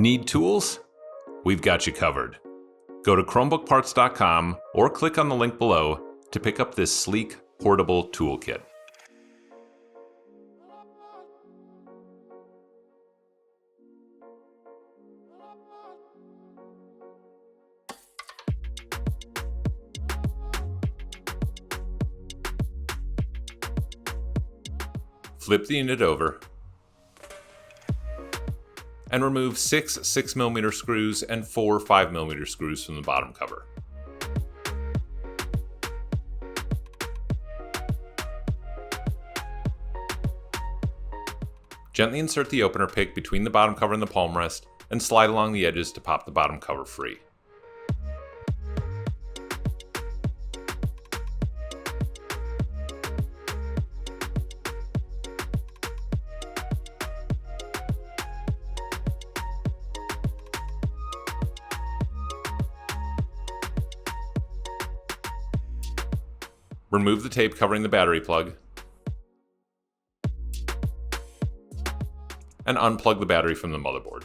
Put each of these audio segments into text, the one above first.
Need tools? We've got you covered. Go to ChromebookParts.com or click on the link below to pick up this sleek, portable toolkit. Flip the unit over and remove 6 6mm screws and 4 5mm screws from the bottom cover. Gently insert the opener pick between the bottom cover and the palmrest and slide along the edges to pop the bottom cover free. Remove the tape covering the battery plug and unplug the battery from the motherboard.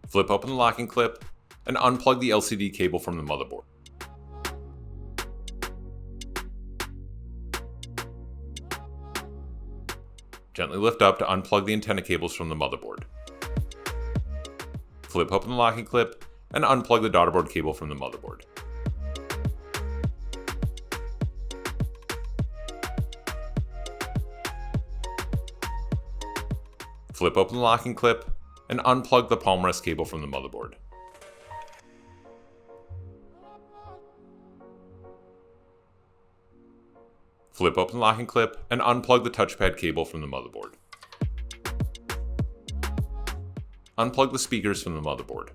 Flip open the locking clip and unplug the LCD cable from the motherboard. Gently lift up to unplug the antenna cables from the motherboard. Flip open the locking clip and unplug the daughterboard cable from the motherboard. Flip open the locking clip and unplug the palmrest cable from the motherboard. Flip open the locking clip and unplug the touchpad cable from the motherboard. Unplug the speakers from the motherboard.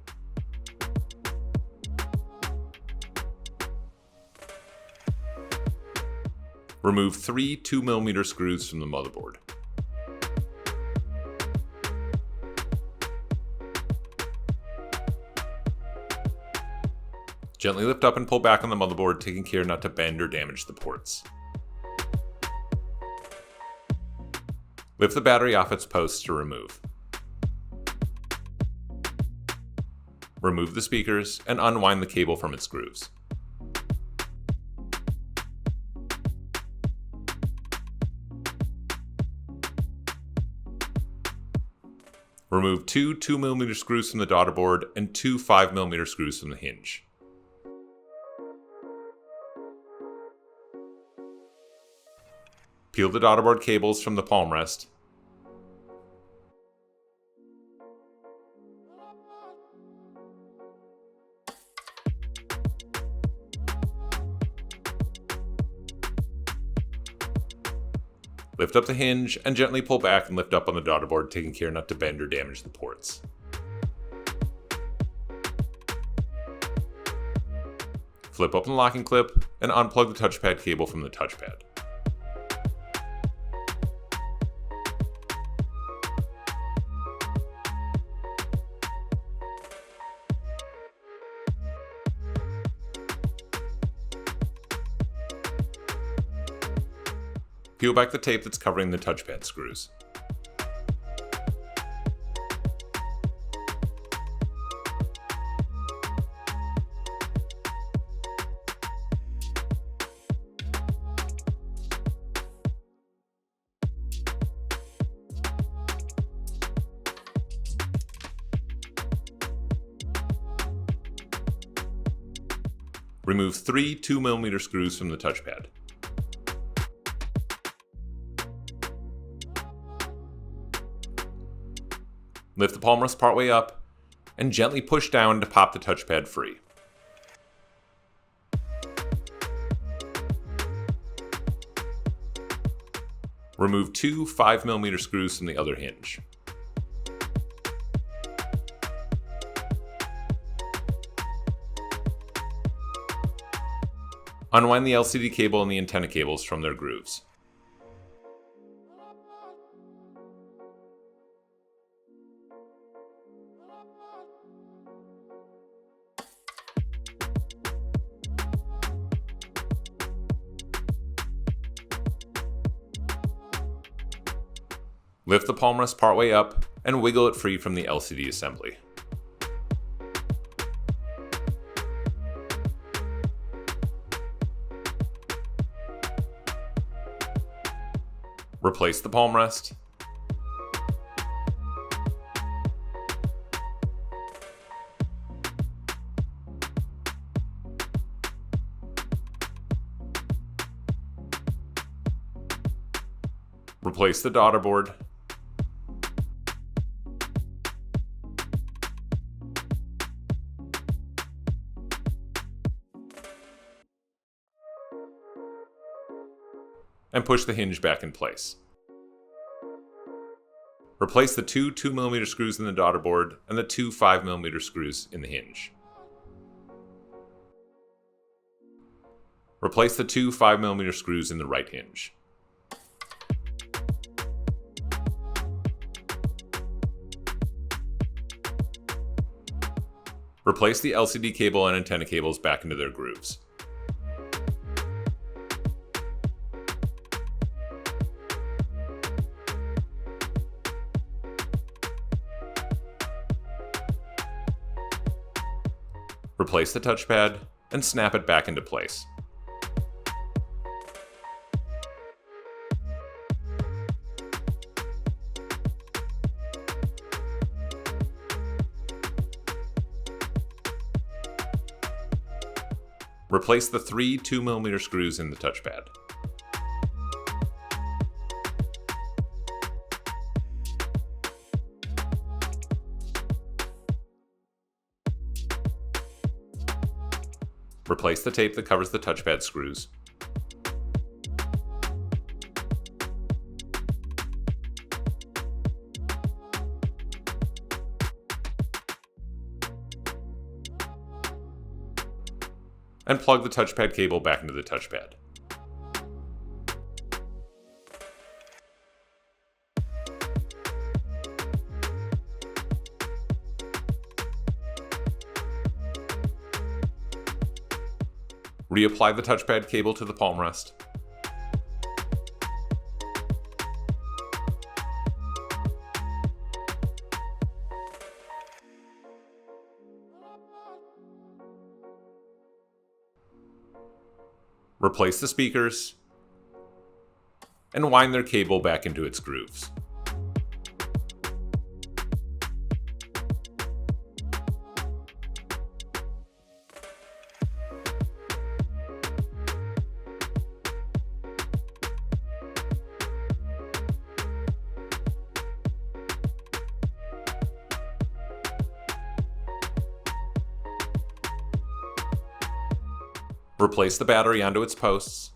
Remove 3 2mm screws from the motherboard. Gently lift up and pull back on the motherboard, taking care not to bend or damage the ports. Lift the battery off its posts to remove. Remove the speakers and unwind the cable from its grooves. Remove 2 2mm screws from the daughterboard and 2 5mm screws from the hinge. Peel the daughterboard cables from the palmrest. Lift up the hinge and gently pull back and lift up on the daughterboard, taking care not to bend or damage the ports. Flip open the locking clip and unplug the touchpad cable from the touchpad. Peel back the tape that's covering the touchpad screws. Remove 3 2mm screws from the touchpad. Lift the palmrest partway up and gently push down to pop the touchpad free. Remove 2 5mm screws from the other hinge. Unwind the LCD cable and the antenna cables from their grooves. Lift the Palmrest partway up and wiggle it free from the LCD assembly. Replace the Palmrest. Replace the Daughterboard. And push the hinge back in place. Replace the two 2mm screws in the Daughterboard and the two 5mm screws in the hinge. Replace the two 5mm screws in the right hinge. Replace the LCD cable and antenna cables back into their grooves. Replace the touchpad and snap it back into place. Replace the three 2mm screws in the touchpad. Replace the tape that covers the touchpad screws. And plug the touchpad cable back into the touchpad. Reapply the touchpad cable to the Palmrest. Replace the speakers, and wind their cable back into its grooves. Replace the battery onto its posts.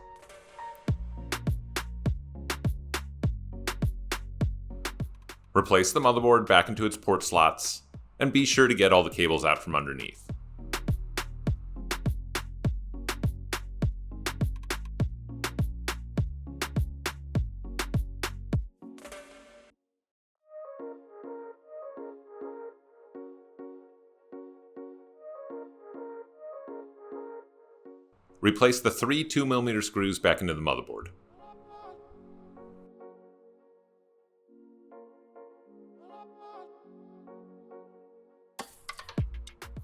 Replace the motherboard back into its port slots, and be sure to get all the cables out from underneath. Replace the three 2mm screws back into the motherboard.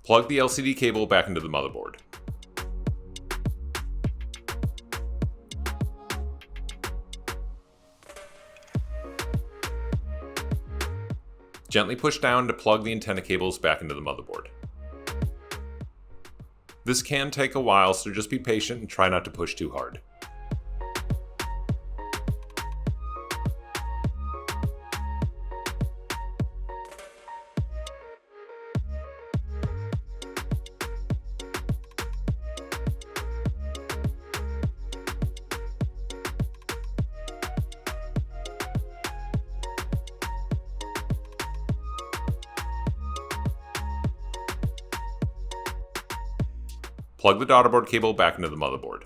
Plug the LCD cable back into the motherboard. Gently push down to plug the antenna cables back into the motherboard. This can take a while, so just be patient and try not to push too hard. Plug the Daughterboard cable back into the motherboard.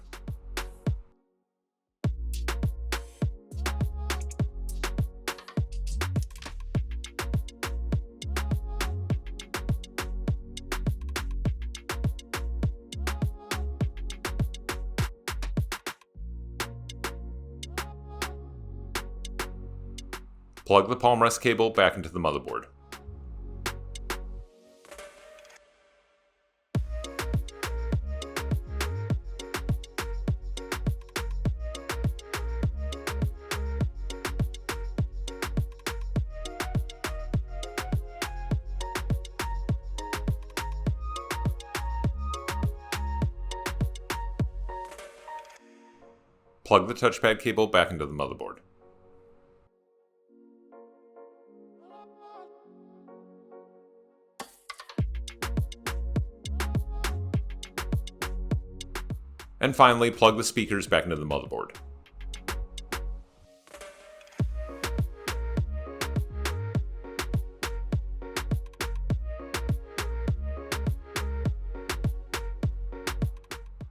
Plug the Palmrest cable back into the motherboard. Plug the touchpad cable back into the motherboard. And finally, plug the speakers back into the motherboard.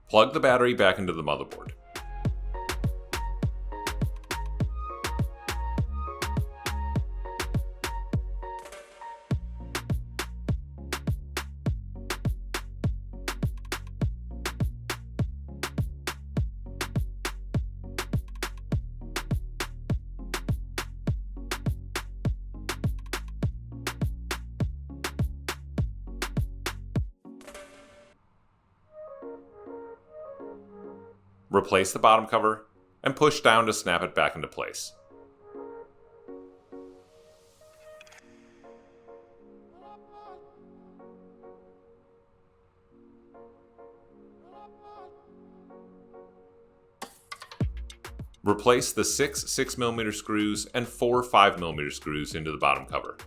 Plug the battery back into the motherboard. Replace the bottom cover and push down to snap it back into place. Replace the 6 6mm screws and 4 5mm screws into the bottom cover.